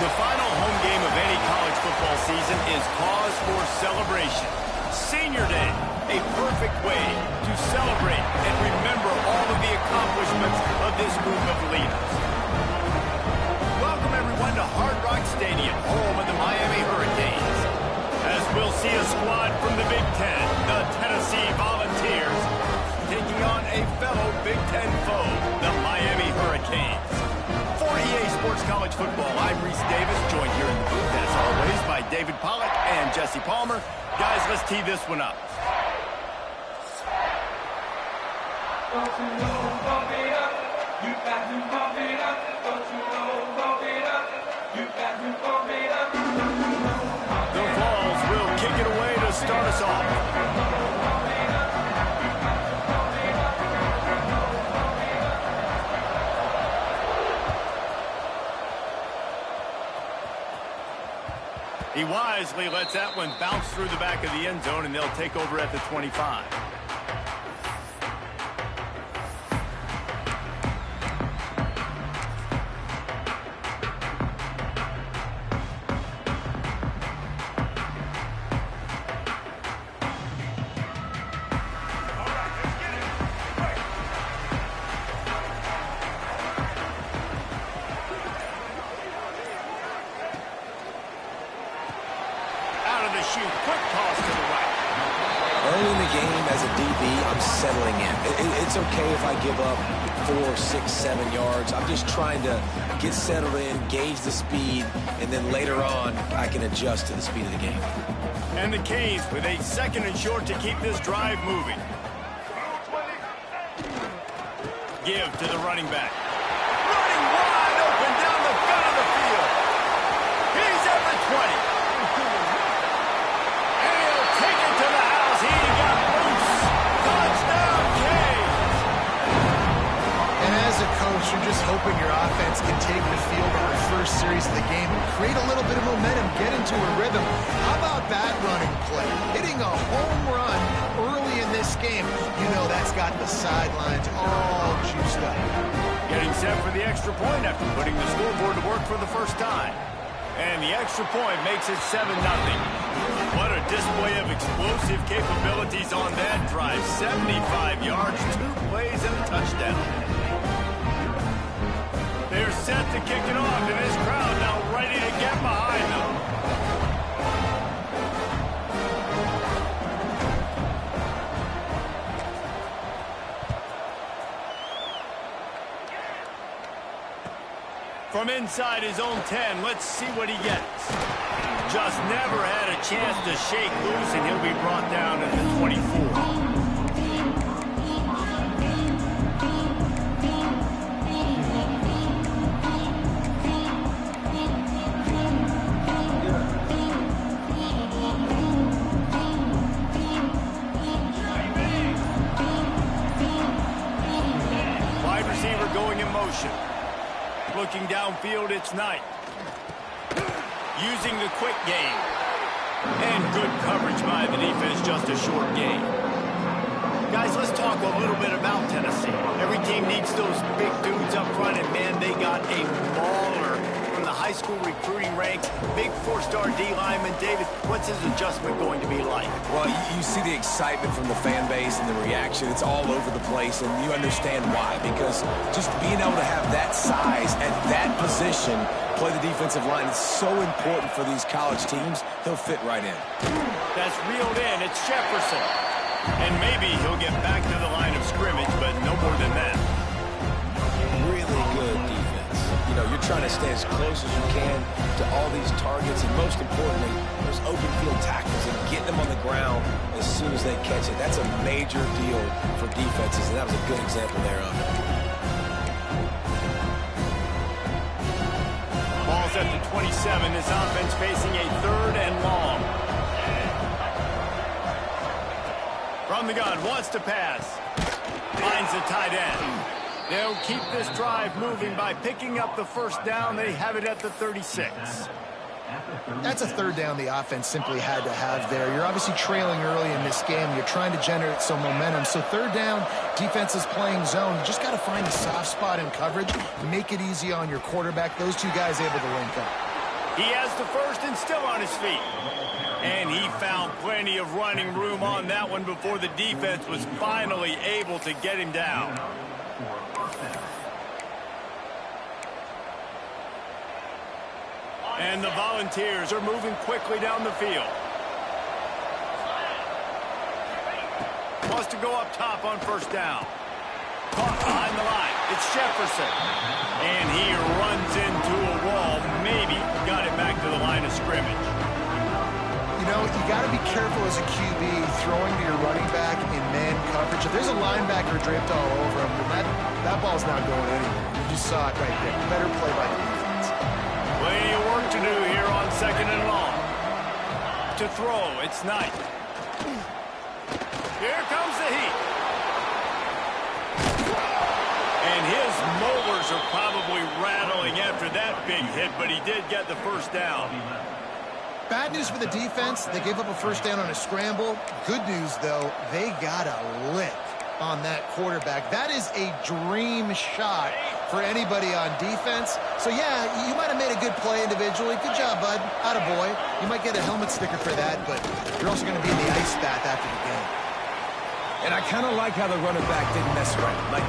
The final home game of any college football season is cause for celebration. Senior Day, a perfect way to celebrate and remember all of the accomplishments of this group of leaders. Welcome everyone to Hard Rock Stadium, home of the Miami Hurricanes. As we'll see a squad from the Big Ten, the Tennessee Volunteers, taking on a fellow Big Ten foe, the Miami Hurricanes. For EA Sports College Football, I'm Reese Davis, joined here in the booth, as always, by David Pollack and Jesse Palmer. Guys, let's tee this one up. Don't you know, pump it up. You got to pump it up. Don't you know, pump it up. You got to pump it up. The Vols will kick it away to start us off. He wisely lets that one bounce through the back of the end zone, and they'll take over at the 25. Shoot, quick toss to the right. Early in the game as a DB, I'm settling in. It's okay if I give up 4, 6, 7 yards. I'm just trying to get settled in, gauge the speed, and then later on, I can adjust to the speed of the game. And the Canes with a second and short to keep this drive moving. Give to the running back. Running wide open down the gut of the field. He's at the 20. You're just hoping your offense can take the field on the first series of the game and create a little bit of momentum, get into a rhythm. How about that running play? Hitting a home run early in this game. You know that's got the sidelines all juiced up. Getting set for the extra point after putting the scoreboard to work for the first time. And the extra point makes it 7-0. What a display of explosive capabilities on that drive. 75 yards, 2 plays, and a touchdown. They're set to kick it off, and this crowd now ready to get behind them. From inside his own 10, let's see what he gets. Just never had a chance to shake loose, and he'll be brought down at the 24. Looking downfield, it's Knight. Using the quick game. And good coverage by the defense, just a short gain. Guys, let's talk a little bit about Tennessee. Every team needs those big dudes up front, and man, they got a mauler from the high school recruiting ranks. Big 4-star D lineman. David, what's his adjustment going to be like? Well, you see the excitement from the fan base and the reaction. It's all over the place, and you understand why. Because just being able to have that size at that position, play the defensive line, it's so important for these college teams. He'll fit right in. That's reeled in. It's Jefferson. And maybe he'll get back to the line of scrimmage, but no more than that. Really good defense. You know, you're trying to stay as close as you can to all these targets, and most importantly, those open field tackles and getting them on the ground as soon as they catch it. That's a major deal for defenses, and that was a good example there of it. Ball's at the 27. This offense facing a 3rd and long. From the gun, wants to pass. Finds the tight end. They'll keep this drive moving by picking up the first down. They have it at the 36. That's a 3rd down the offense simply had to have there. You're obviously trailing early in this game. You're trying to generate some momentum. So 3rd down, defense is playing zone. You just got to find a soft spot in coverage, make it easy on your quarterback. Those two guys able to link up. He has the first and still on his feet. And he found plenty of running room on that one before the defense was finally able to get him down. And the Volunteers are moving quickly down the field. Wants to go up top on first down. Caught behind the line. It's Jefferson. And he runs into a wall. Maybe got it back to the line of scrimmage. You know, you got to be careful as a QB throwing to your running back in man coverage. If there's a linebacker draped all over him, then that ball's not going anywhere. You just saw it right there. Better play by the defense. Plenty of work to do here on second and long. To throw, it's Knight. Here comes the heat. And his molars are probably rattling after that big hit, but he did get the first down. Bad news for the defense. They gave up a first down on a scramble. Good news, though, they got a lick on that quarterback. That is a dream shot for anybody on defense. So, yeah, you might have made a good play individually. Good job, bud. Attaboy. You might get a helmet sticker for that, but you're also going to be in the ice bath after the game. And I kind of like how the running back didn't mess around. Like,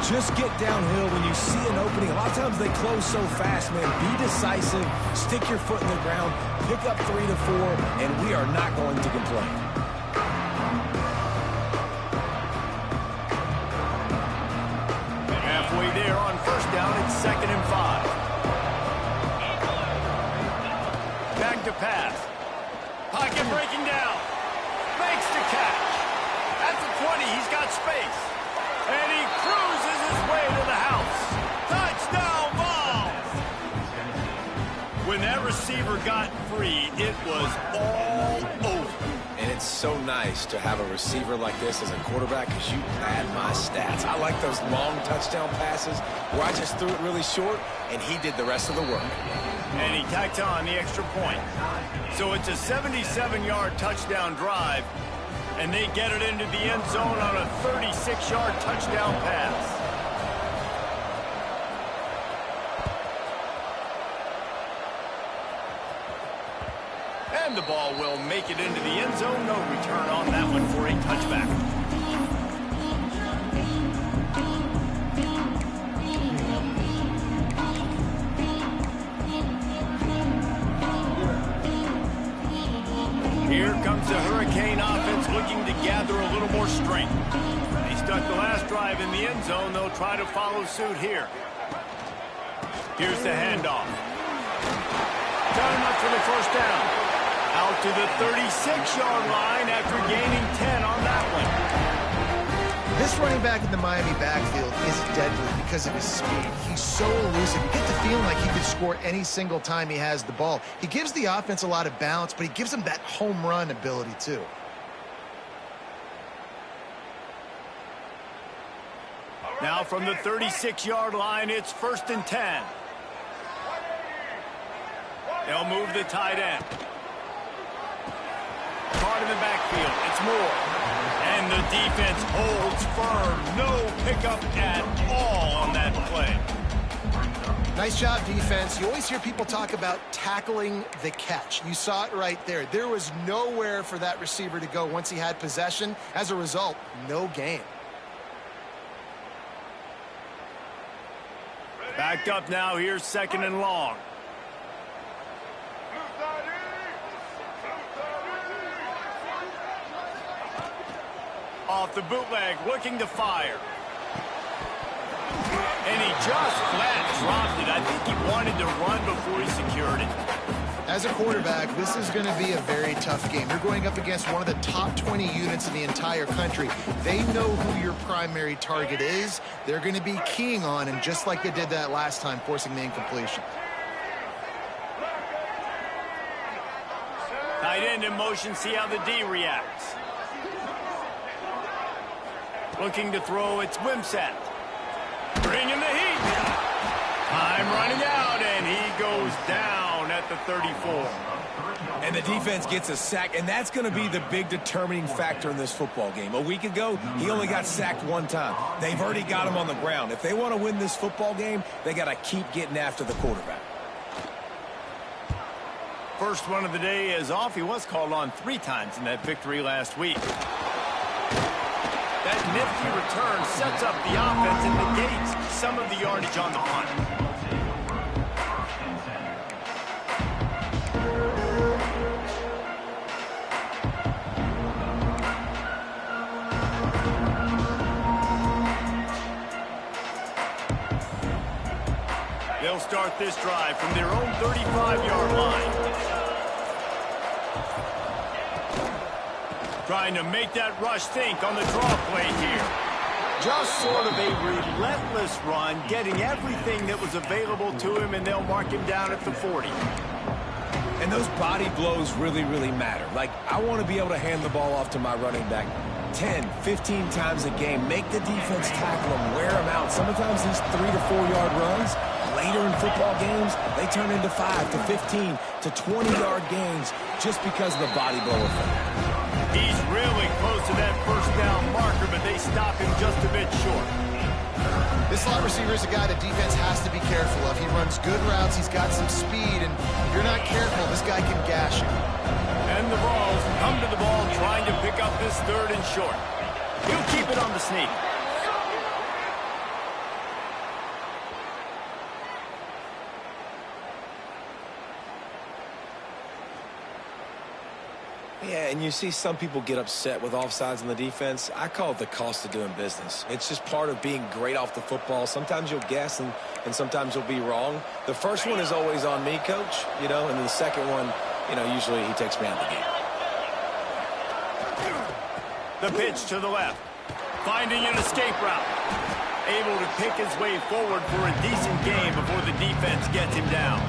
just get downhill when you see an opening. A lot of times they close so fast, man. Be decisive, stick your foot in the ground, pick up 3 to 4, and we are not going to complain. Halfway there on first down, it's 2nd and 5. Back to pass. Pocket breaking down. Makes the catch. At the 20, he's got space. And he cruises his way to the house. Touchdown Vols! When that receiver got free, it was all over. And it's so nice to have a receiver like this as a quarterback because you pad my stats. I like those long touchdown passes where I just threw it really short and he did the rest of the work. And he tacked on the extra point. So it's a 77-yard touchdown drive. And they get it into the end zone on a 36-yard touchdown pass. And the ball will make it into the end zone. No return on that one for a touchback. Here comes the Hurricane offense looking to gather a little more strength. They stuck the last drive in the end zone. They'll try to follow suit here. Here's the handoff. Got enough for the first down. Out to the 36-yard line after gaining 10 on that one. This running back in the Miami backfield is deadly because of his speed. He's so elusive. You get the feeling like he could score any single time he has the ball. He gives the offense a lot of balance, but he gives them that home run ability too. Now from the 36-yard line, it's 1st and 10. They'll move the tight end. Caught in the backfield. It's Moore. And the defense holds firm. No pickup at all on that play. Nice job, defense. You always hear people talk about tackling the catch. You saw it right there. There was nowhere for that receiver to go once he had possession. As a result, no gain. Backed up now. Here's 2nd and long. Off the bootleg, looking to fire. And he just flat dropped it. I think he wanted to run before he secured it. As a quarterback, this is going to be a very tough game. You're going up against one of the top 20 units in the entire country. They know who your primary target is. They're going to be keying on him just like they did that last time, forcing the incompletion. Tight end in motion, see how the D reacts. Looking to throw, it's Wimsatt. Bringing the heat. Time running out, and he goes down at the 34. And the defense gets a sack, and that's going to be the big determining factor in this football game. A week ago, he only got sacked 1 time. They've already got him on the ground. If they want to win this football game, they got to keep getting after the quarterback. first one of the day is off. He was called on 3 times in that victory last week. That nifty return sets up the offense and negates some of the yardage on the hunt. They'll start this drive from their own 35-yard line. Trying to make that rush think on the draw play here. Just sort of a relentless run, getting everything that was available to him, and they'll mark him down at the 40. And those body blows really, really matter. Like, I want to be able to hand the ball off to my running back 10, 15 times a game. Make the defense tackle him, wear him out. Sometimes these 3 to 4 yard runs, later in football games, they turn into 5 to 15 to 20-yard gains just because of the body blow effect. He's really close to that first down marker, but they stop him just a bit short. This slot receiver is a guy the defense has to be careful of. He runs good routes, he's got some speed, and if you're not careful, this guy can gash you. And the Vols come to the ball trying to pick up this 3rd and short. He'll keep it on the sneak. Yeah, and you see some people get upset with offsides on the defense. I call it the cost of doing business. It's just part of being great off the football. Sometimes you'll guess and sometimes you'll be wrong. The first one is always on me, Coach, and then the second one, usually he takes me out of the game. The pitch to the left. Finding an escape route. Able to pick his way forward for a decent game before the defense gets him down.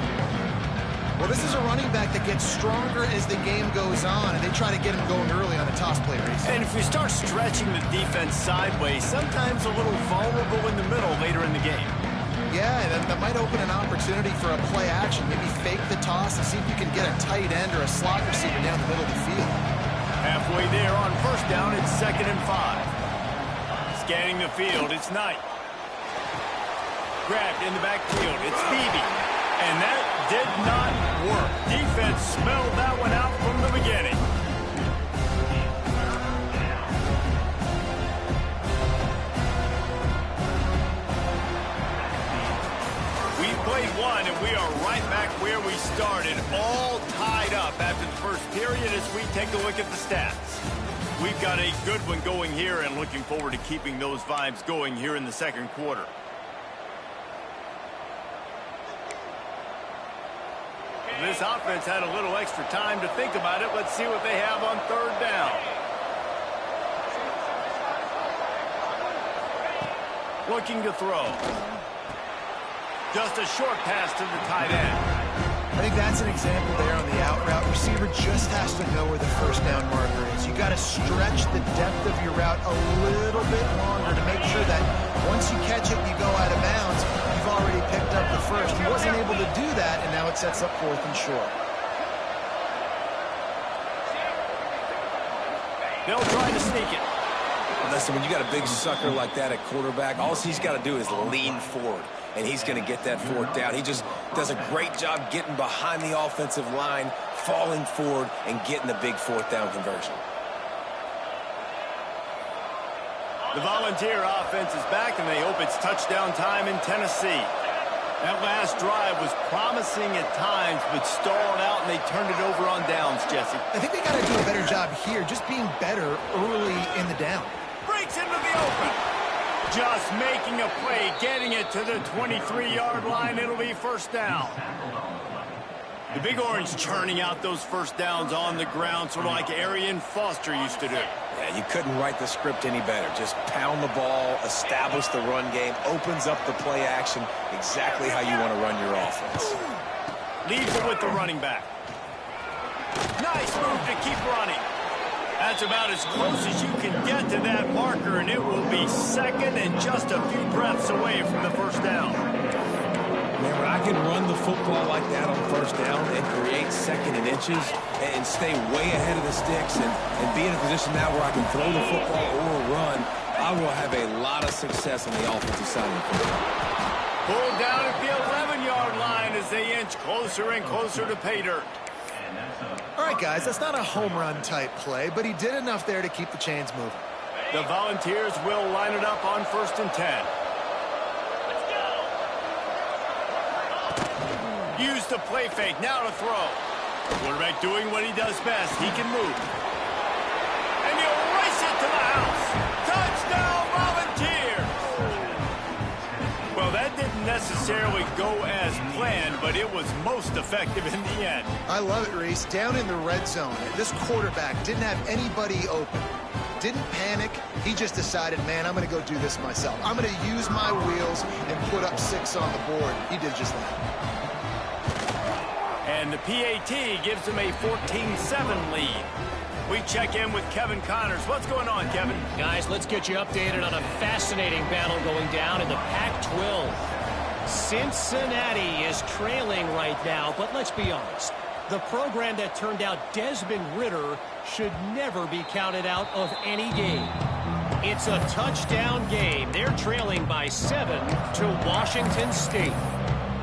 Well, this is a running back that gets stronger as the game goes on, and they try to get him going early on a toss play race. And if we start stretching the defense sideways, sometimes a little vulnerable in the middle later in the game. Yeah, that might open an opportunity for a play action. Maybe fake the toss and see if you can get a tight end or a slot receiver down the middle of the field. Halfway there on first down, it's 2nd and 5. Scanning the field, it's Knight. Grabbed in the backfield, it's Beebe. And that did not work. Defense smelled that one out from the beginning. We played one, and we are right back where we started, all tied up after the first period as we take a look at the stats. We've got a good one going here and looking forward to keeping those vibes going here in the second quarter. This offense had a little extra time to think about it. Let's see what they have on 3rd down. Looking to throw. Just a short pass to the tight end. I think that's an example there on the out route. Receiver just has to know where the first down marker is. You got to stretch the depth of your route a little bit longer to make sure that once you catch it, you go out of bounds. You've already picked up the first. He wasn't able to do that, and now it sets up 4th and short. They'll try to sneak it. Listen, when you got a big sucker like that at quarterback, all he's got to do is lean forward, and he's going to get that 4th down. He just does a great job getting behind the offensive line, falling forward, and getting the big 4th down conversion. The Volunteer offense is back, and they hope it's touchdown time in Tennessee. That last drive was promising at times, but stalled out, and they turned it over on downs, Jesse. I think they got to do a better job here, just being better early in the down. Breaks into the open. Just making a play, getting it to the 23-yard line. It'll be 1st down. The Big Orange churning out those first downs on the ground, sort of like Arian Foster used to do. Yeah, you couldn't write the script any better. Just pound the ball, establish the run game, opens up the play action, exactly how you want to run your offense. Leaves it with the running back. Nice move to keep running. That's about as close as you can get to that marker, and it will be 2nd and just a few breaths away from the first down. Man, when I can run the football like that on first down and create 2nd and inches and stay way ahead of the sticks and be in a position now where I can throw the football or run, I will have a lot of success on the offensive side of the football. Pulled down at the 11-yard line as they inch closer and closer to pay dirt. All right, guys, that's not a home run type play, but he did enough there to keep the chains moving. The Volunteers will line it up on 1st and 10. Use the play fake, now to throw. Quarterback doing what he does best. He can move. And he'll race it to the house. Touchdown, Volunteers! Well, that didn't necessarily go as planned, but it was most effective in the end. I love it, Reese. Down in the red zone, this quarterback didn't have anybody open. Didn't panic. He just decided, man, I'm going to go do this myself. I'm going to use my wheels and put up 6 on the board. He did just that. And the PAT gives him a 14-7 lead. We check in with Kevin Connors. What's going on, Kevin? Guys, let's get you updated on a fascinating battle going down in the Pac-12. Cincinnati is trailing right now, but let's be honest. The program that turned out Desmond Ridder should never be counted out of any game. It's a touchdown game. They're trailing by 7 to Washington State.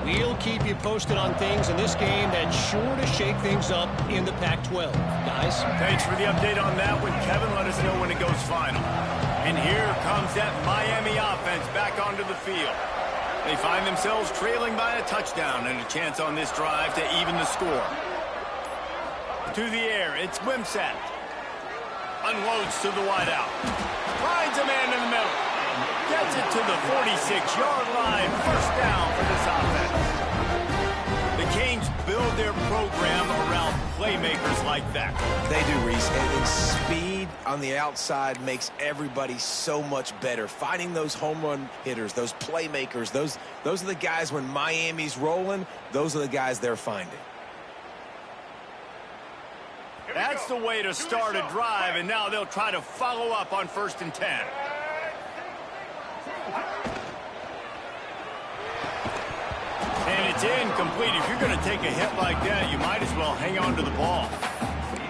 We'll keep you posted on things in this game that's sure to shake things up in the Pac-12. Guys? Thanks for the update on that one, Kevin. Let us know when it goes final. And here comes that Miami offense back onto the field. They find themselves trailing by a touchdown and a chance on this drive to even the score. To the air, it's Wimsatt. Unloads to the wideout. Finds a man in the middle. Gets it to the 46-yard line. First down for this offense. The Canes build their program around playmakers like that. They do, Reese. And speed on the outside makes everybody so much better. Finding those home run hitters, those playmakers, those are the guys when Miami's rolling, those are the guys they're finding. That's the way to start a drive, and now they'll try to follow up on 1st and 10. And it's incomplete. If you're going to take a hit like that, you might as well hang on to the ball.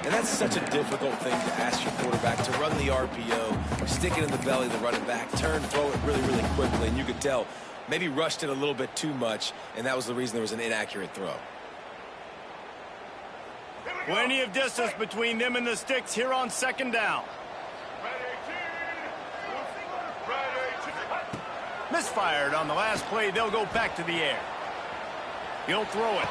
And that's such a difficult thing to ask your quarterback to run the RPO, stick it in the belly of the running back, turn, throw it really, really quickly. And you could tell maybe rushed it a little bit too much, and that was the reason there was an inaccurate throw. Plenty of distance between them and the sticks here on 2nd down. Misfired on the last play. They'll go back to the air. He'll throw it.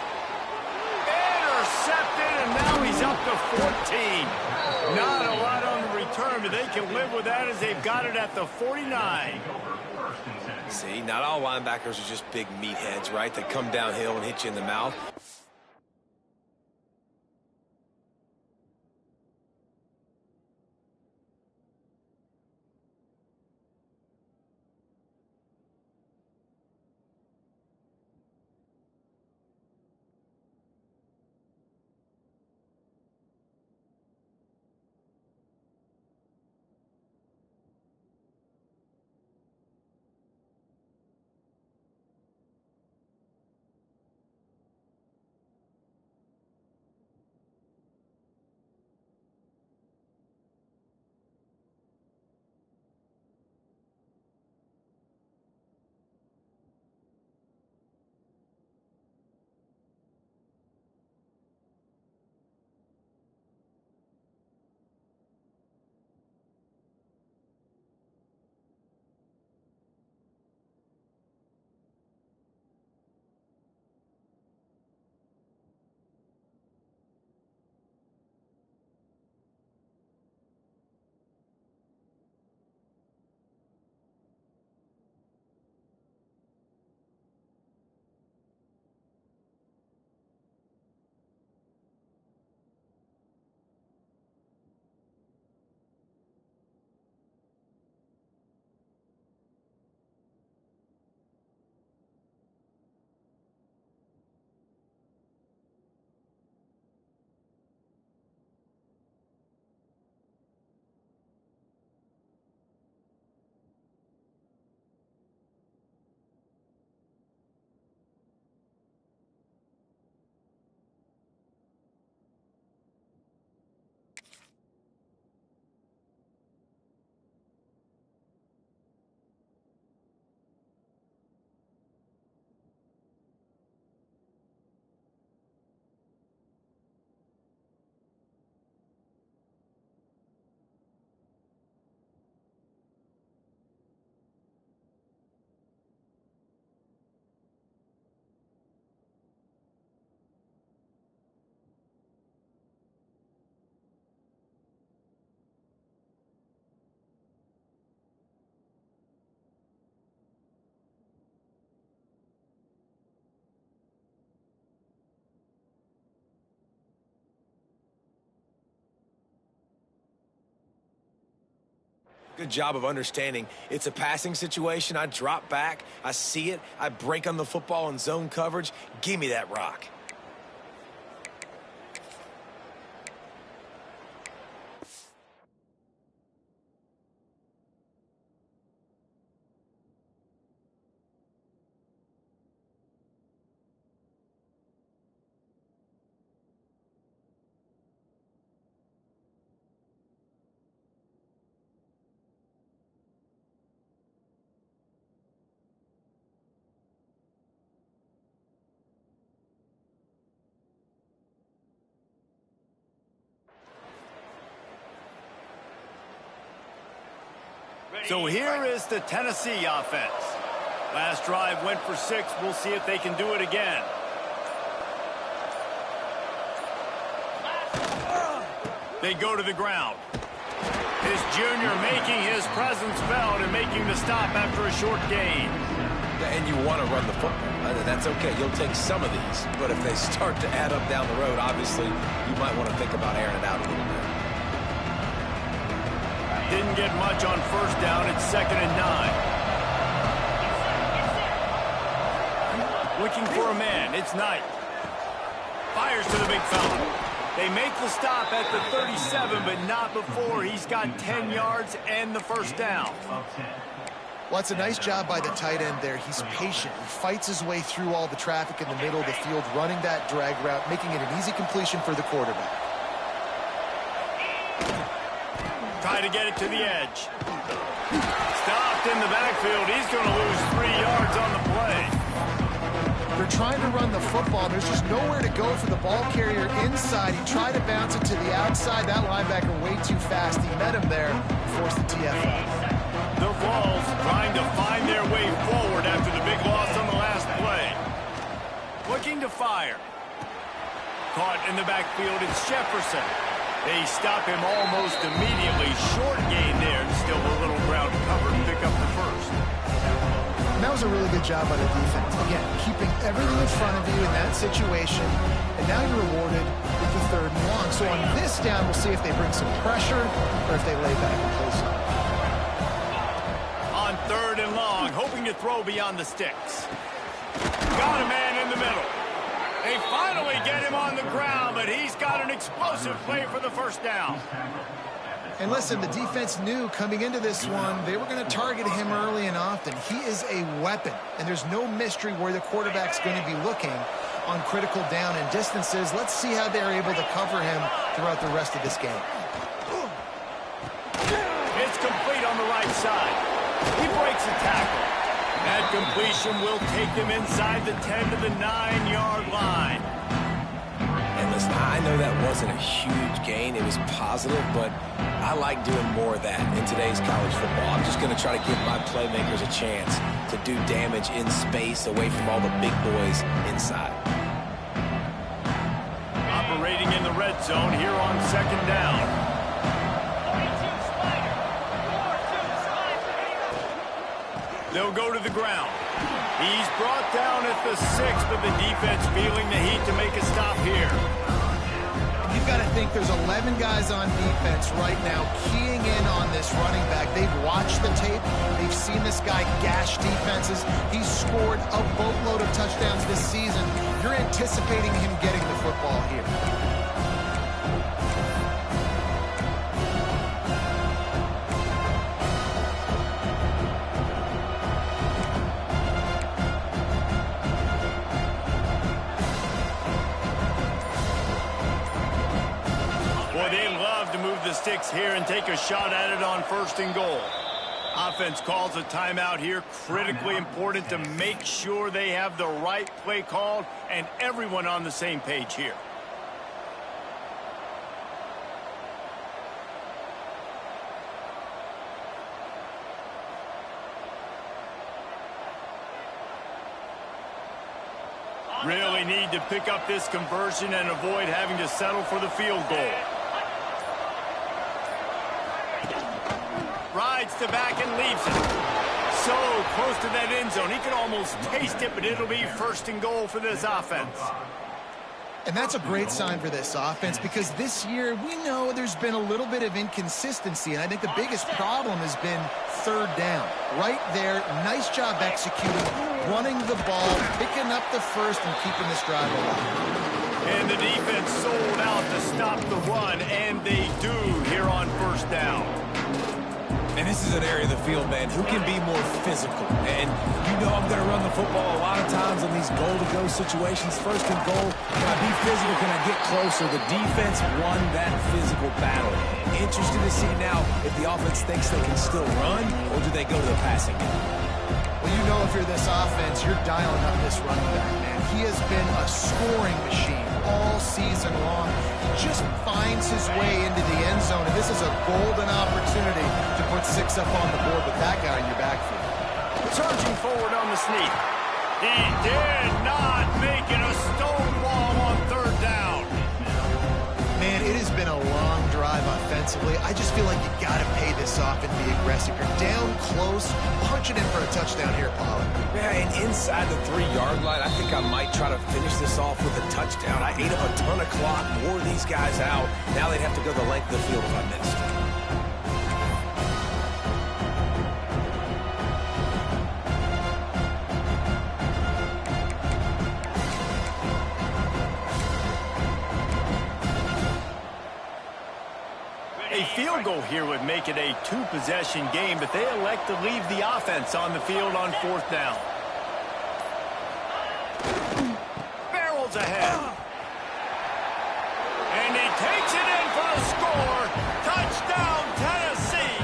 Intercepted, and now he's up to 14. Not a lot on the return, but they can live with that as they've got it at the 49. See, not all linebackers are just big meatheads, right? That come downhill and hit you in the mouth. Good job of understanding it's a passing situation. I drop back, I see it, I break on the football in zone coverage. Give me that rock. So here is the Tennessee offense. Last drive went for 6. We'll see if they can do it again. They go to the ground. His junior making his presence felt and making the stop after a short gain. And you want to run the football. That's okay. You'll take some of these. But if they start to add up down the road, obviously, you might want to think about airing it out a little bit. Didn't get much on first down. It's 2nd and 9. Looking for a man. It's Knight. Fires to the big fella. They make the stop at the 37, but not before he's got 10 yards and the first down. Well, it's a nice job by the tight end there. He's patient. He fights his way through all the traffic in the middle of the field, running that drag route, making it an easy completion for the quarterback. Try to get it to the edge. Stopped in the backfield. He's going to lose 3 yards on the play. They're trying to run the football. There's just nowhere to go for the ball carrier inside. He tried to bounce it to the outside. That linebacker way too fast. He met him there and forced the TFL. The Vols trying to find their way forward after the big loss on the last play. Looking to fire. Caught in the backfield. It's Jefferson. They stop him almost immediately. Short gain there, and still a little ground cover to pick up the first. And that was a really good job by the defense. Again, keeping everything in front of you in that situation, and now you're rewarded with the 3rd and long. So on this down, we'll see if they bring some pressure or if they lay back and play some. On 3rd and long, hoping to throw beyond the sticks. Got a man in the middle. They finally get him on the ground, but he's got an explosive play for the first down. And listen, the defense knew coming into this one, they were going to target him early and often. He is a weapon, and there's no mystery where the quarterback's going to be looking on critical down and distances. Let's see how they're able to cover him throughout the rest of this game. It's complete on the right side. He breaks a tackle. That completion will take them inside the 10 to the 9-yard line. And listen, I know that wasn't a huge gain. It was positive, but I like doing more of that in today's college football. I'm just going to try to give my playmakers a chance to do damage in space away from all the big boys inside. Operating in the red zone here on 2nd down. They'll go to the ground. He's brought down at the 6, but the defense feeling the heat to make a stop here. You've got to think there's 11 guys on defense right now keying in on this running back. They've watched the tape. They've seen this guy gash defenses. He's scored a boatload of touchdowns this season. You're anticipating him getting the football here. Sticks here and take a shot at it on 1st and goal. Offense calls a timeout here. Critically important to make sure they have the right play called and everyone on the same page here. Really need to pick up this conversion and avoid having to settle for the field goal. Rides to back and leaves it. So close to that end zone. He could almost taste it, but it'll be 1st and goal for this offense. And that's a great sign for this offense because this year we know there's been a little bit of inconsistency, and I think the biggest problem has been third down. Right there, nice job executing, running the ball, picking up the first, and keeping this drive alive. And the defense sold out to stop the run, and they do here on first down. And this is an area of the field, man, who can be more physical. And you know I'm going to run the football a lot of times in these goal-to-go situations. First and goal, can I be physical? Can I get closer? The defense won that physical battle. Interested to see now if the offense thinks they can still run, or do they go to the passing game? Well, you know if you're this offense, you're dialing up this running back, man. He has been a scoring machine all season long. He just finds his way into the end zone, and this is a golden opportunity to put 6 up on the board with that guy in your backfield. Charging forward on the sneak. He did not make it a stonewall on third down. Man, it has been a long drive offensively. I just feel like you got to pay this off and be aggressive. You're down close. Punch it in for a touchdown here, Pollard. Yeah, and inside the 3-yard line, I think I might try to finish this off with a touchdown. I ate up a ton of clock, wore these guys out. Now they'd have to go the length of the field if I missed. A field goal here would make it a 2-possession game, but they elect to leave the offense on the field on fourth down. Barrels ahead. And he takes it in for the score. Touchdown, Tennessee.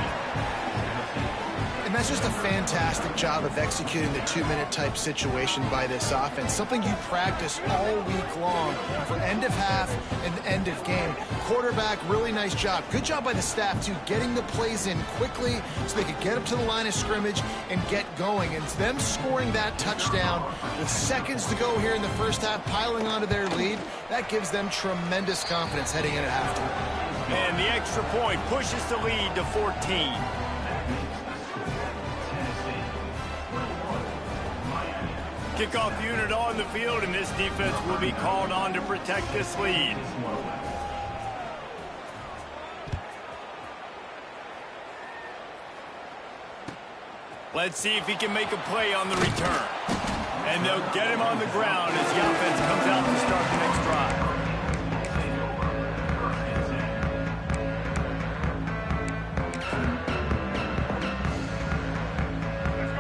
And that's just a fantastic job of executing the 2-minute type situation by this offense. Something you practice all week long for end of half and end of game. Quarterback, really nice job. Good job by the staff, too, getting the plays in quickly so they could get up to the line of scrimmage and get going. And them scoring that touchdown with seconds to go here in the first half, piling onto their lead, that gives them tremendous confidence heading in at halftime. And the extra point pushes the lead to 14. Kickoff unit on the field, and this defense will be called on to protect this lead. Let's see if he can make a play on the return. And they'll get him on the ground as the offense comes out to start the next drive.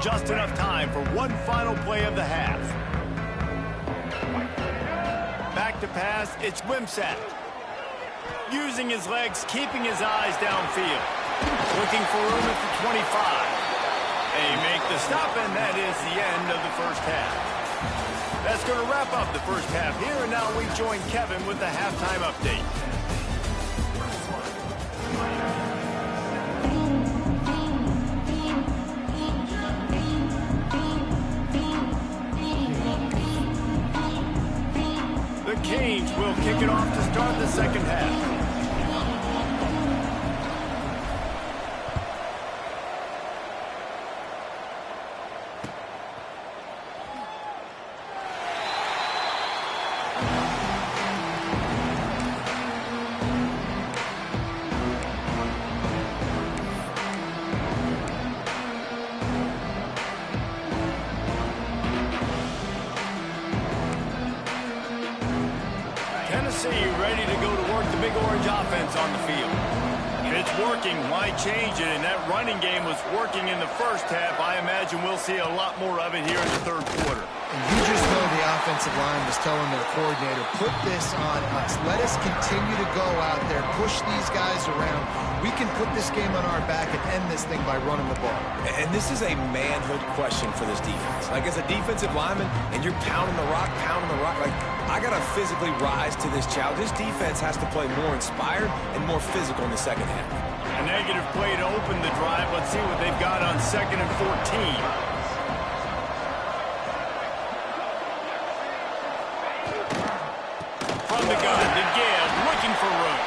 Just enough time for one final play of the half. Back to pass, it's Wimsatt. Using his legs, keeping his eyes downfield. Looking for room at the 25. They make the stop, and that is the end of the first half. That's going to wrap up the first half here, and now we join Kevin with the halftime update. The Canes will kick it off to start the second half. Tennessee ready to go to work the big orange offense on the field. If it's working, why change it? And that running game was working in the first half. I imagine we'll see a lot more of it here in the third quarter. And you just know the offensive line was telling their coordinator, put this on us. Let us continue to go out there, push these guys around. We can put this game on our back and end this thing by running the ball. And this is a manhood question for this defense. Like, as a defensive lineman, and you're pounding the rock, like, I got to physically rise to this challenge. This defense has to play more inspired and more physical in the second half. A negative play to open the drive. Let's see what they've got on 2nd and 14. From the gun, to give, looking for room.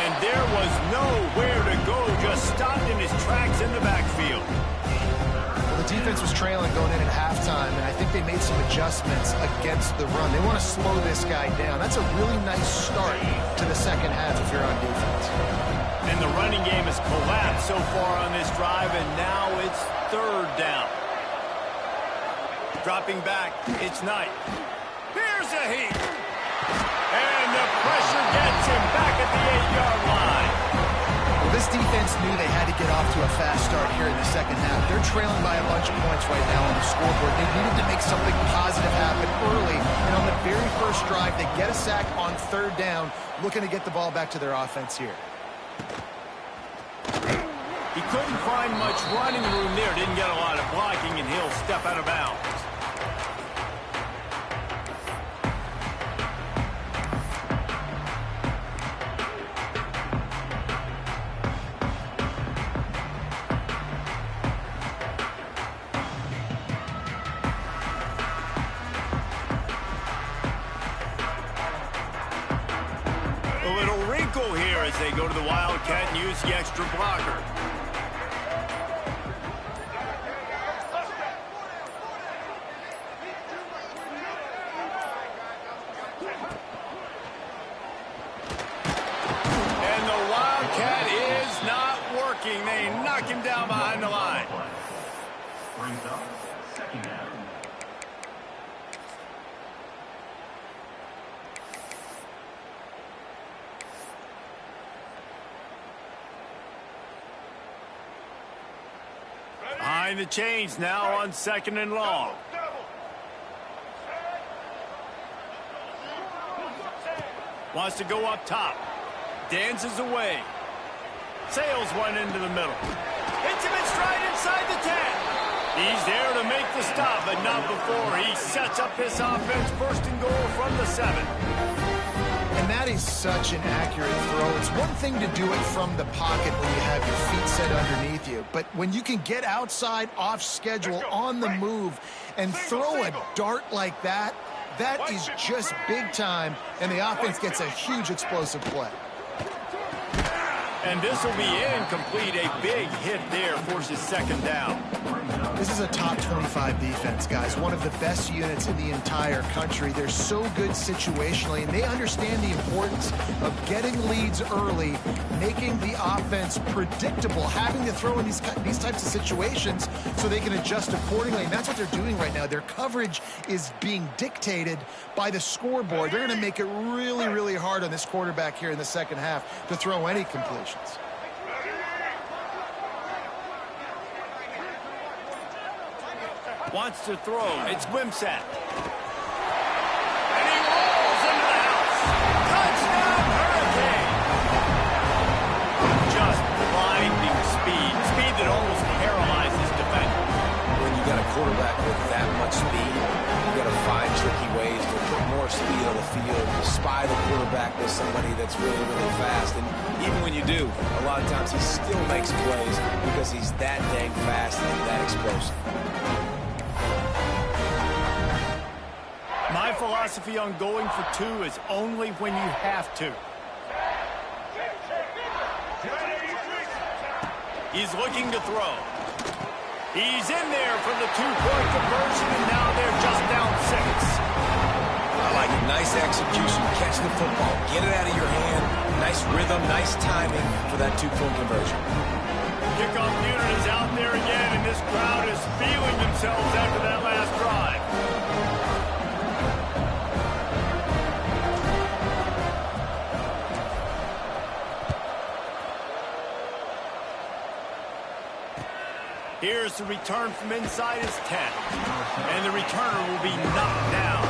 And there was nowhere to go, just stopped in his tracks in the backfield. Well, the defense was trailing going in at halftime. time, and I think they made some adjustments against the run. They want to slow this guy down. That's a really nice start to the second half if you're on defense. And the running game has collapsed so far on this drive, and now it's third down. Dropping back, it's Knight. Here's a heat. And the pressure gets him back at the 8-yard line. Well, this defense knew they had to get off to a fast start here in the second half. They're trailing by a bunch of points right now on the scoreboard. They needed to make something positive happen early. And on the very first drive, they get a sack on third down, looking to get the ball back to their offense here. He couldn't find much running room there. Didn't get a lot of blocking, and he'll step out of bounds. A little wrinkle here as they go to the Wildcat and use the extra blocker. And the Wildcat is not working. They knock him down behind the line. Brings up second down. Behind the chains now on second and long. Wants to go up top. Dances away. Sails one into the middle. Hits him in stride inside the 10. He's there to make the stop, but not before he sets up this offense first and goal from the 7. And that is such an accurate throw. It's one thing to do it from the pocket when you have your feet set underneath you, but when you can get outside, off schedule, on the move, and throw a dart like that, that is just big time, and the offense gets a huge explosive play. And this will be incomplete. A big hit there forces second down. This is a top 25 defense, guys. One of the best units in the entire country. They're so good situationally, and they understand the importance of getting leads early, making the offense predictable, having to throw in these types of situations so they can adjust accordingly. And that's what they're doing right now. Their coverage is being dictated by the scoreboard. They're going to make it really, really hard on this quarterback here in the second half to throw any completions. Wants to throw. It's Wimsatt. And he rolls into the house. Touchdown, Hurricane. Just blinding speed. Speed that almost paralyzes defenders. When you got a quarterback with that much speed, you got to find tricky ways to put more speed on the field, to spy the quarterback with somebody that's really, really fast. And even when you do, a lot of times he still makes plays because he's that dang fast and that explosive. My philosophy on going for two is only when you have to. He's looking to throw. He's in there for the two-point conversion, and now they're just down 6. I like it. Nice execution. Catch the football. Get it out of your hand. Nice rhythm, nice timing for that two-point conversion. Kickoff unit is out there again, and this crowd is feeling themselves after that last drive. Here's the return from inside his 10. And the returner will be knocked down.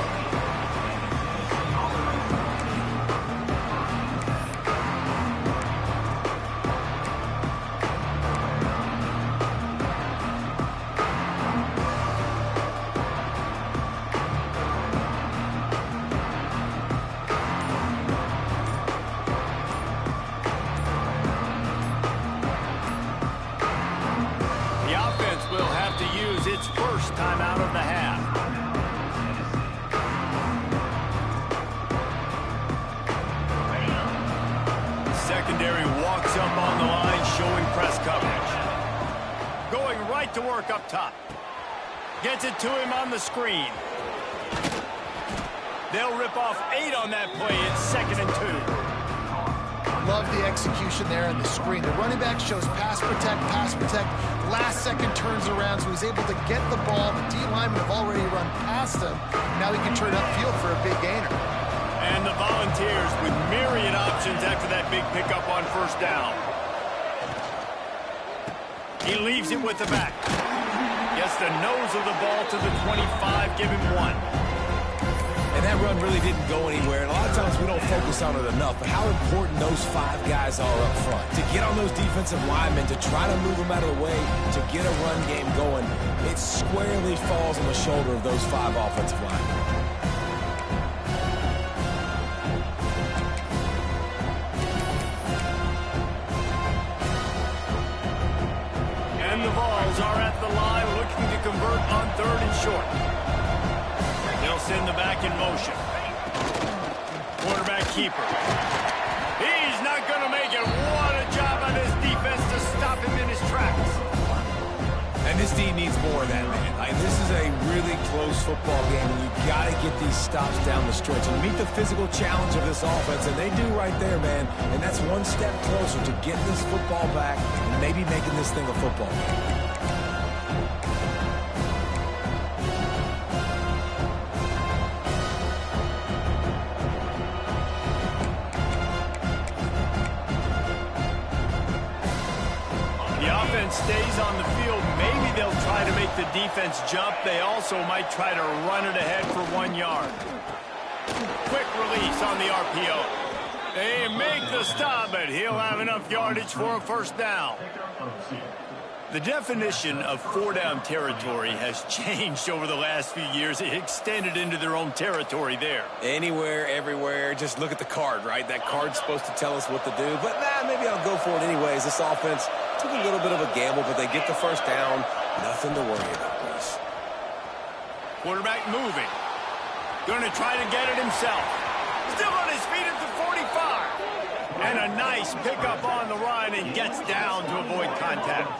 Its first time out of the half. Secondary walks up on the line, showing press coverage. Going right to work up top. Gets it to him on the screen. They'll rip off 8 on that play. It's 2nd and 2. Love the execution there on the screen. The running back shows pass protect, pass protect. Last second turns around, so he's able to get the ball. The D linemen have already run past him. Now he can turn upfield for a big gainer. And the Volunteers with myriad options after that big pickup on 1st down. He leaves it with the back. Gets the nose of the ball to the 25, give him 1. And that run really didn't go anywhere. And a lot of times we don't focus on it enough, but how important those 5 guys are up front. To get on those defensive linemen, to try to move them out of the way, to get a run game going, it squarely falls on the shoulder of those 5 offensive linemen. And the Vols are at the line looking to convert on 3rd and short. They'll send the back in motion. Quarterback keeper. He's not going to make it. What a job on this defense to stop him in his tracks. And this D needs more of that, man. Like, this is a really close football game, and you've got to get these stops down the stretch and meet the physical challenge of this offense, and they do right there, man. And that's one step closer to getting this football back and maybe making this thing a football game. Stays on the field. Maybe they'll try to make the defense jump. They also might try to run it ahead for 1 yard. Quick release on the RPO. They make the stop, but he'll have enough yardage for a 1st down. The definition of 4-down territory has changed over the last few years. It extended into their own territory there. Anywhere, everywhere, just look at the card, right? That card's supposed to tell us what to do, but maybe I'll go for it anyways. This offense took a little bit of a gamble, but they get the 1st down. Nothing to worry about, boys. Quarterback moving. Going to try to get it himself. Still on his feet at the 45. And a nice pickup on the run and gets down to avoid contact.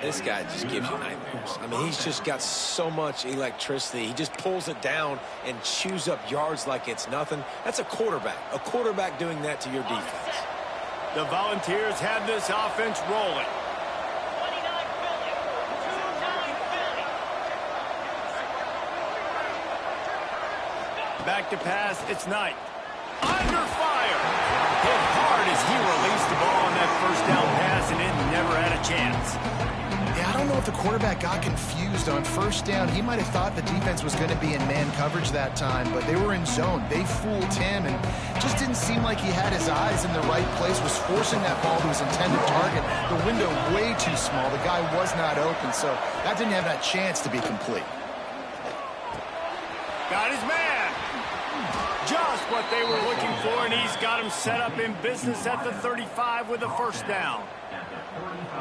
This guy just gives you nightmares. I mean, he's just got so much electricity. He just pulls it down and chews up yards like it's nothing. That's a quarterback. A quarterback doing that to your defense. The Volunteers have this offense rolling. Back to pass, it's Knight. Under fire! Hit hard as he released the ball on that 1st down pass, and it never had a chance. Yeah, I don't know if the quarterback got confused on 1st down. He might have thought the defense was going to be in man coverage that time, but they were in zone. They fooled him, and just didn't seem like he had his eyes in the right place, was forcing that ball to his intended target. The window way too small. The guy was not open, so that didn't have that chance to be complete. Got his man. Just what they were looking for, and he's got him set up in business at the 35 with a 1st down.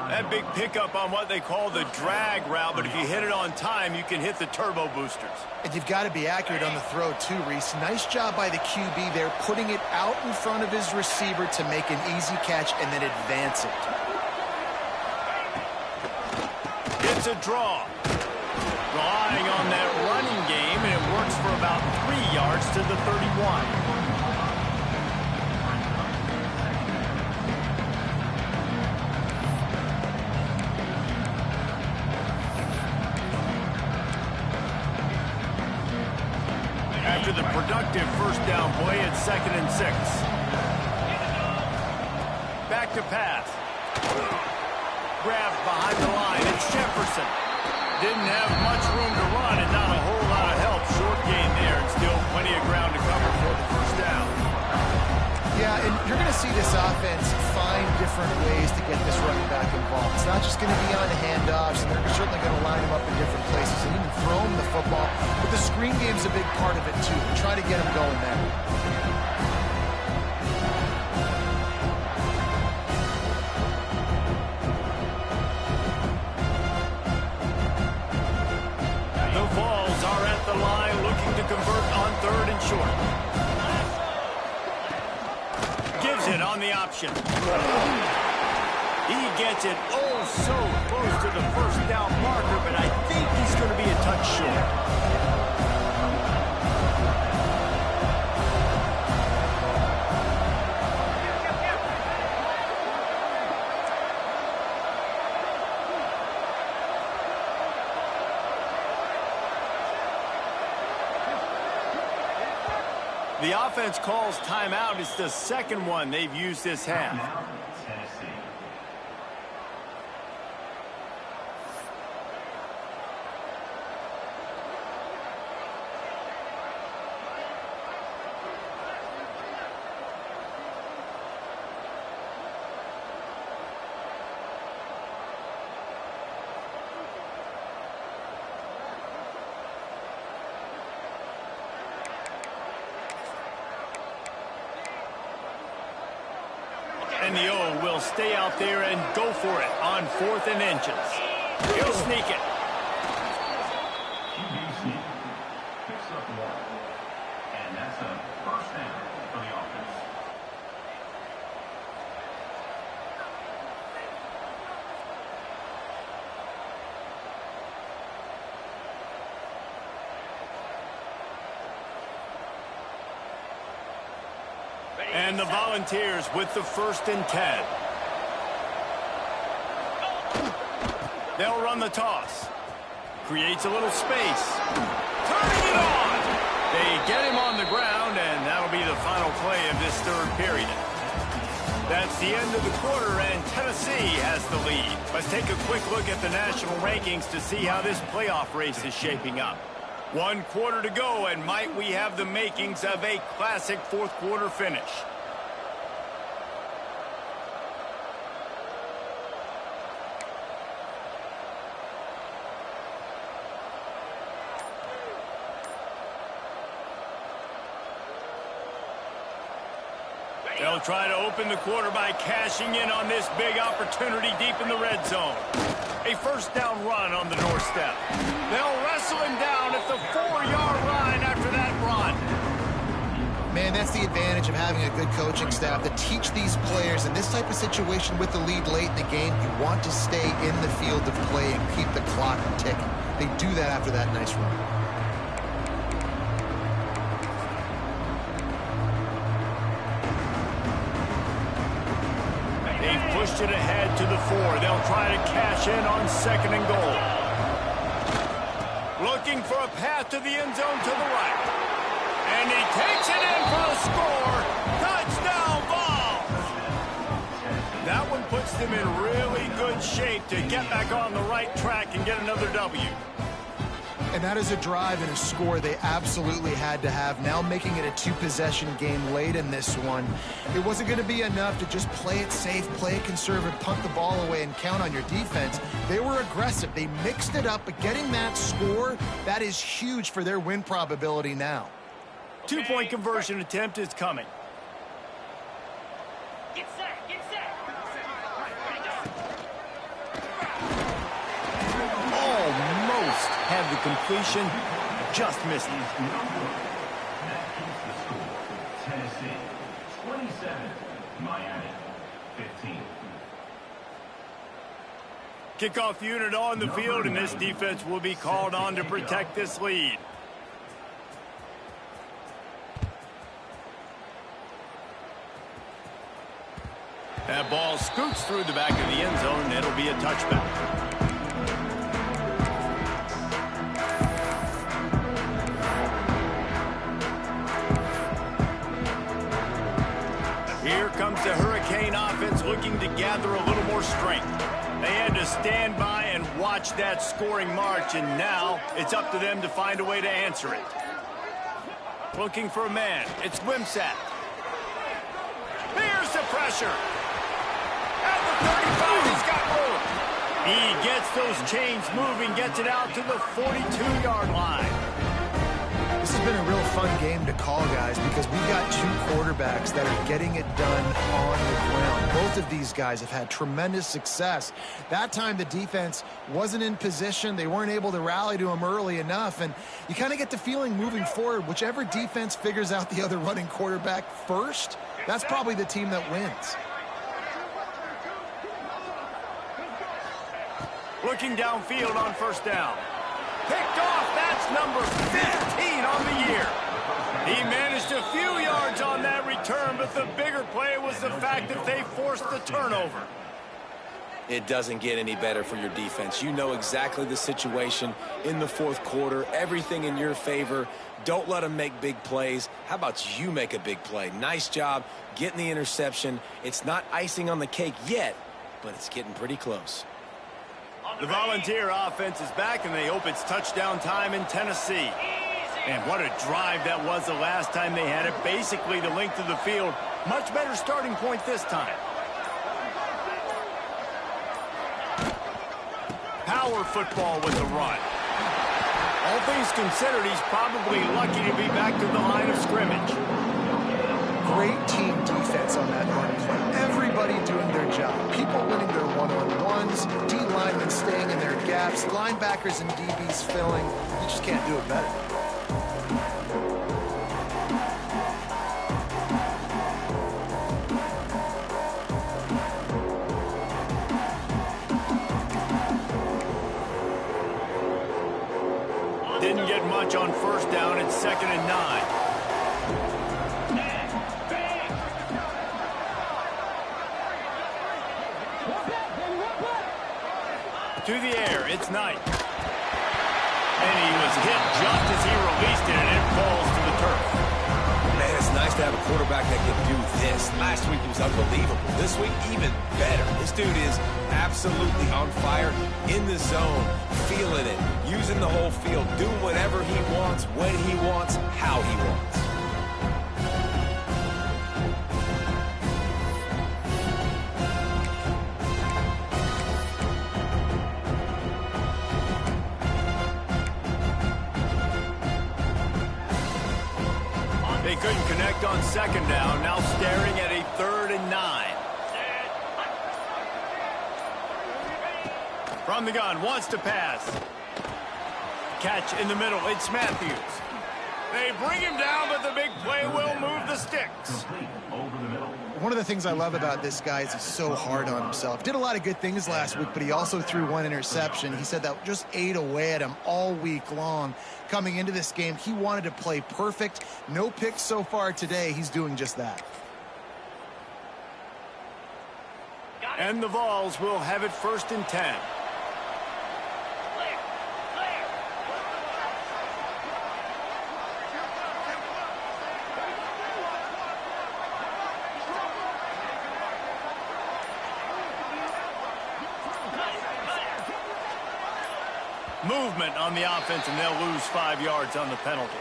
That big pickup on what they call the drag route, but if you hit it on time, you can hit the turbo boosters. And you've got to be accurate on the throw, too, Reese. Nice job by the QB there, putting it out in front of his receiver to make an easy catch and then advance it. It's a draw. Relying on that running game, and it works for about 3 yards to the 31. After the productive 1st down play, it's 2nd and 6. Back to pass. Grabbed behind the line. It's Jefferson. Didn't have much room to run and not a whole lot of help. Short gain there, and still plenty of ground to cover for the 1st down. Yeah, and you're going to see this offense find different ways to get this running back involved. It's not just going to be on handoffs, and they're certainly going to line him up in different places and even throw him the football. But the screen game's a big part of it, too. Try to get him going there. The Vols are at the line looking to convert on 3rd and short. Gives it on the option. He gets it oh so close to the first down marker, but I think he's going to be a touch short. The offense calls timeout. It's the second one they've used this half. And the O will stay out there and go for it on 4th and inches. He'll sneak it. Picks up 1. And that's a first down for the offense. And the Volunteers with the 1st and 10. They'll run the toss. Creates a little space. Turning it on. They get him on the ground, and that'll be the final play of this 3rd period. That's the end of the quarter, and Tennessee has the lead. Let's take a quick look at the national rankings to see how this playoff race is shaping up. 1 quarter to go, and might we have the makings of a classic 4th quarter finish. They'll try to open the quarter by cashing in on this big opportunity deep in the red zone. A 1st down run on the doorstep. They'll wrestle him down at the 4-yard line after that run. Man, that's the advantage of having a good coaching staff that teach these players in this type of situation with the lead late in the game. You want to stay in the field of play and keep the clock ticking. They do that after that nice run. Pushed it ahead to the 4. They'll try to cash in on 2nd and goal. Looking for a path to the end zone to the right. And he takes it in for the score. Touchdown, Vols! That one puts them in really good shape to get back on the right track and get another W. And that is a drive and a score they absolutely had to have. Now making it a 2-possession game late in this one. It wasn't going to be enough to just play it safe, play it conservative, punt the ball away, and count on your defense. They were aggressive. They mixed it up, but getting that score, that is huge for their win probability now. 2-point conversion attempt is coming. Get set, get set. Almost had the completion, just missed it. That keeps the score. Tennessee 27, Miami 15. Kickoff unit on the field, and this defense will be called on to protect this lead. That ball scoots through the back of the end zone, and it'll be a touchback. Here comes the Hurricane offense looking to gather a little more strength. They had to stand by and watch that scoring march, and now it's up to them to find a way to answer it. Looking for a man. It's Wimsatt. Here's the pressure. At the 35, he's got room. He gets those chains moving, gets it out to the 42-yard line. This has been a real fun game to call, guys, because we've got 2 quarterbacks that are getting it done on the ground. Both of these guys have had tremendous success. That time the defense wasn't in position. They weren't able to rally to him early enough, and you kind of get the feeling moving forward, whichever defense figures out the other running quarterback first, that's probably the team that wins. Looking downfield on first down. Picked off. That's number 15 on the year. He managed a few yards on that return, but the bigger play was the fact that they forced the turnover. It doesn't get any better for your defense. You know exactly the situation in the fourth quarter, everything in your favor. Don't let them make big plays. How about you make a big play? Nice job getting the interception. It's not icing on the cake yet, but it's getting pretty close. The Volunteer offense is back, and they hope it's touchdown time in Tennessee. And what a drive that was the last time they had it. Basically the length of the field. Much better starting point this time. Power football with the run. All things considered, he's probably lucky to be back to the line of scrimmage. Great team defense on that run play. Everybody doing their job. People winning their one-on-ones, D linemen staying in their gaps, linebackers and DBs filling. You just can't do it better. Didn't get much on first down. It's 2nd and 9. To the air, it's Knight. And he was hit just as he released it, and it falls to the turf. Man, it's nice to have a quarterback that can do this. Last week he was unbelievable. This week, even better. This dude is absolutely on fire, in the zone, feeling it, using the whole field, doing whatever he wants, when he wants, how he wants. They couldn't connect on 2nd down, now staring at a 3rd and 9. From the gun, wants to pass. Catch in the middle, it's Matthews. They bring him down, but the big play will move the sticks. One of the things I love about this guy is he's so hard on himself. Did a lot of good things last week, but he also threw one interception. He said that just ate away at him all week long. Coming into this game, he wanted to play perfect. No picks so far today. He's doing just that. And the Vols will have it 1st and 10. Movement on the offense, and they'll lose 5 yards on the penalty.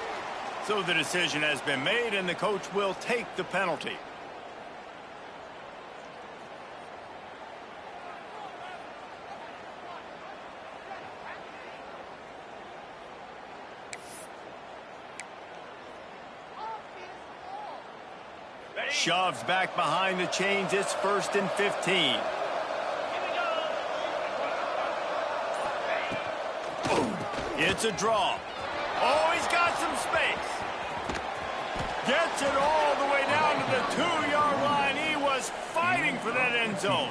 So the decision has been made, and the coach will take the penalty. Shoves back behind the chains. It's 1st and 15. It's a draw. Oh, he's got some space. Gets it all the way down to the 2-yard line. He was fighting for that end zone.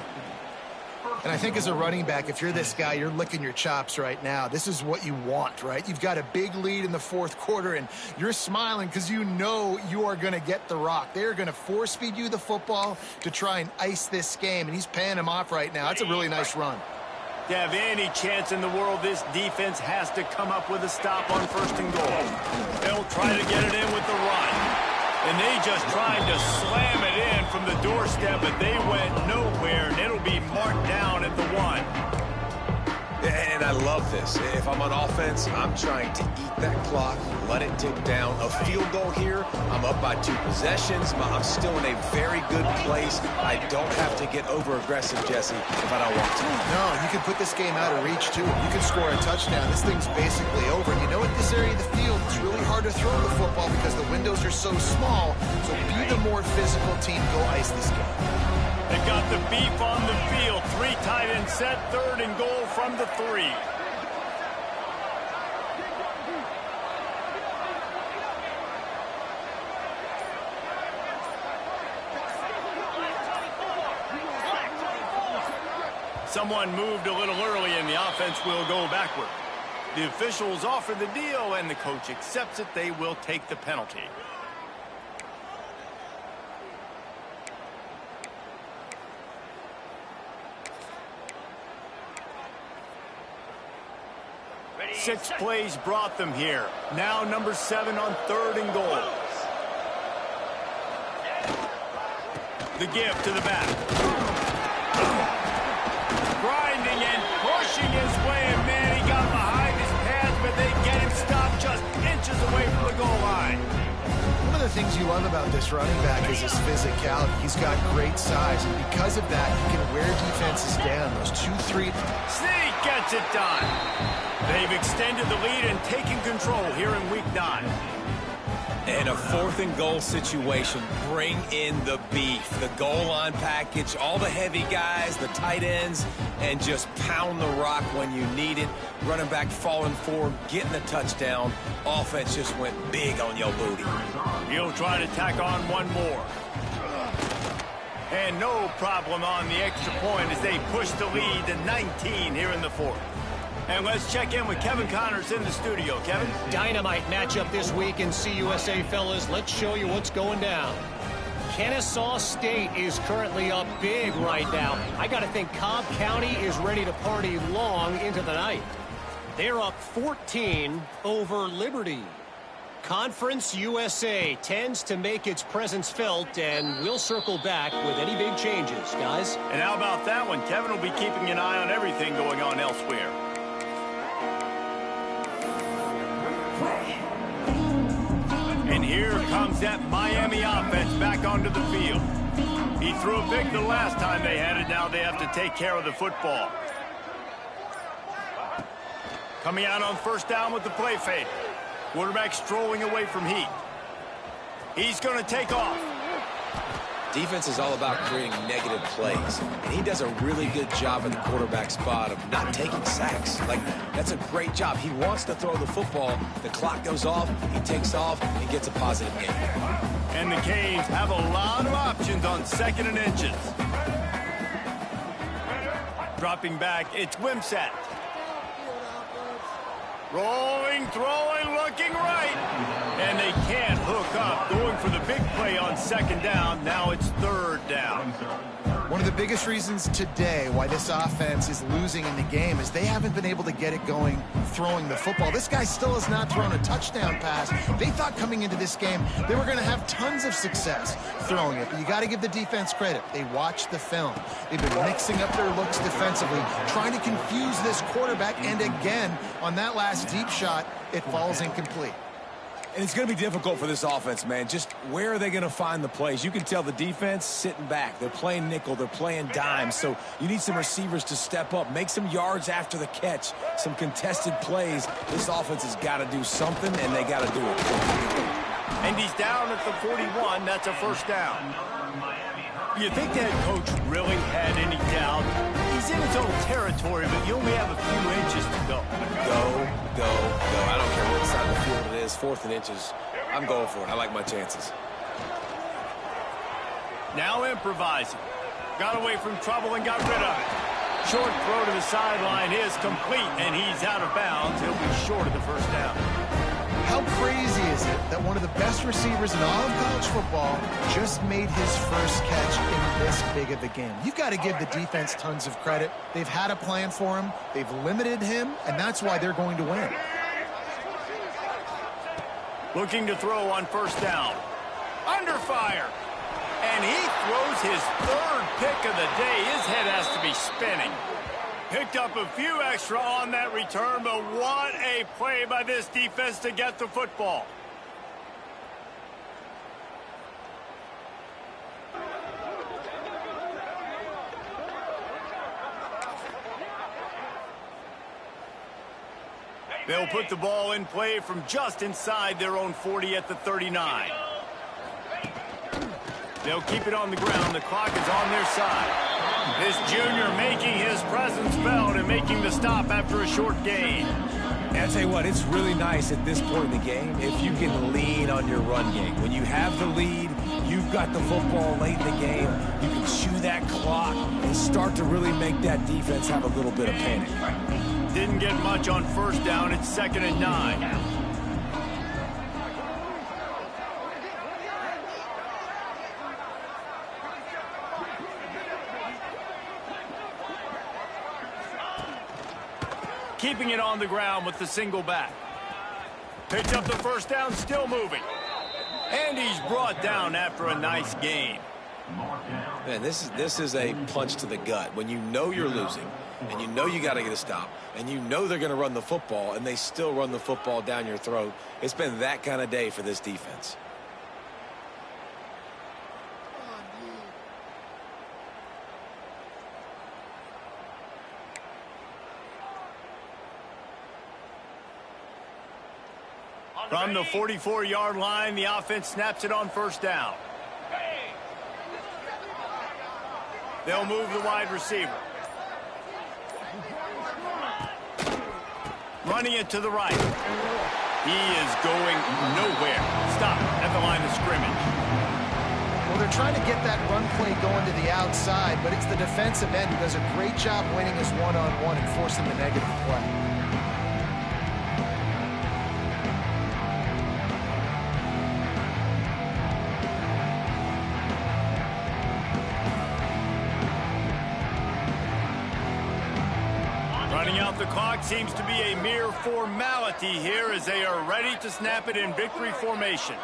And I think as a running back, if you're this guy, you're licking your chops right now. This is what you want, right? You've got a big lead in the fourth quarter, and you're smiling because you know you are going to get the rock. They're going to force feed you the football to try and ice this game, and he's paying him off right now. That's a really nice run. To have any chance in the world, this defense has to come up with a stop on 1st and goal. They'll try to get it in with the run. And they just tried to slam it in from the doorstep, but they went nowhere, and it'll be marked down at the 1. And I love this. If I'm on offense, I'm trying to eat that clock, let it tick down. A field goal here, I'm up by 2 possessions. I'm still in a very good place. I don't have to get over-aggressive, Jesse, if I don't want to. No, you can put this game out of reach, too. You can score a touchdown. This thing's basically over. And you know, at this area of the field, it's really hard to throw the football because the windows are so small. So be the more physical team. Go ice this game. They've got the beef on the field. 3 tight end set, 3rd and goal from the 3. Someone moved a little early, and the offense will go backward. The officials offer the deal, and the coach accepts it. They will take the penalty. Six plays brought them here. Now number 7 on 3rd and goal. The give to the back. Grinding and pushing his way, and man, he got behind his pads, but they get him stopped just inches away from the goal line. One of the things you love about this running back is his physicality. He's got great size, and because of that, he can wear defenses down. Those 2-3. Sneak gets it done. They've extended the lead and taken control here in week 9. In a 4th and goal situation, bring in the beef, the goal line package, all the heavy guys, the tight ends, and just pound the rock when you need it. Running back falling forward, getting the touchdown. Offense just went big on your booty. He'll try to tack on one more. And no problem on the extra point as they push the lead to 19 here in the 4th. And let's check in with Kevin Connors in the studio. Kevin? Dynamite matchup this week in CUSA, fellas. Let's show you what's going down. Kennesaw State is currently up big right now. I got to think Cobb County is ready to party long into the night. They're up 14 over Liberty. Conference USA tends to make its presence felt, and we'll circle back with any big changes, guys. And how about that one? Kevin will be keeping an eye on everything going on elsewhere. And here comes that Miami offense back onto the field. He threw a pick the last time they had it. Now they have to take care of the football. Coming out on 1st down with the play fake. Quarterback strolling away from heat. He's going to take off. Defense is all about creating negative plays, and he does a really good job at the quarterback spot of not taking sacks. Like, that's a great job. He wants to throw the football. The clock goes off, he takes off, and gets a positive gain. And the Canes have a lot of options on 2nd and inches. Dropping back, it's Wimsatt. Rolling, throwing, looking right. And they can't hook up. Going for the big play on 2nd down. Now it's 3rd down. One of the biggest reasons today why this offense is losing in the game is they haven't been able to get it going throwing the football. This guy still has not thrown a touchdown pass. They thought coming into this game they were going to have tons of success throwing it, but you got to give the defense credit. They watched the film. They've been mixing up their looks defensively, trying to confuse this quarterback, and again, on that last deep shot, it falls incomplete. And it's going to be difficult for this offense, man. Just where are they going to find the plays? You can tell the defense sitting back. They're playing nickel. They're playing dime. So you need some receivers to step up, make some yards after the catch, some contested plays. This offense has got to do something, and they got to do it. And he's down at the 41. That's a 1st down. You think the head coach really had any doubt? He's in his own territory, but you only have a few inches to go. Go. I don't care what side of the field it is, 4th and inches. I'm going for it. I like my chances. Now improvising. Got away from trouble and got rid of it. Short throw to the sideline is complete, and he's out of bounds. He'll be short of the 1st down. How crazy is it that one of the best receivers in all of college football just made his first catch in this big of a game? You've got to give the defense tons of credit. They've had a plan for him. They've limited him, and that's why they're going to win. Looking to throw on 1st down. Under fire. And he throws his 3rd pick of the day. His head has to be spinning. Picked up a few extra on that return, but what a play by this defense to get the football. They'll put the ball in play from just inside their own 40 at the 39. They'll keep it on the ground. The clock is on their side. This junior making his presence felt and making the stop after a short gain. And I'll tell you what, it's really nice at this point in the game if you can lean on your run game. When you have the lead, you've got the football late in the game, you can chew that clock clock and start to really make that defense have a little bit of panic. Didn't get much on first down. It's 2nd and 9. Keeping it on the ground with the single back. Picks up the first down, still moving. And he's brought down after a nice gain. Man, this is a punch to the gut. When you know you're losing, and you know you got to get a stop, and you know they're going to run the football, and they still run the football down your throat. It's been that kind of day for this defense. From the 44-yard line, the offense snaps it on first down. They'll move the wide receiver. Running it to the right. He is going nowhere. Stop at the line of scrimmage. Well, they're trying to get that run play going to the outside, but it's the defensive end who does a great job winning his one-on-one and forcing the negative play. Running out the clock seems to be a mere formality here as they are ready to snap it in victory formation.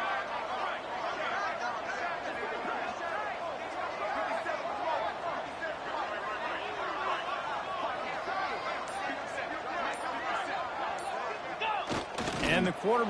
And the quarterback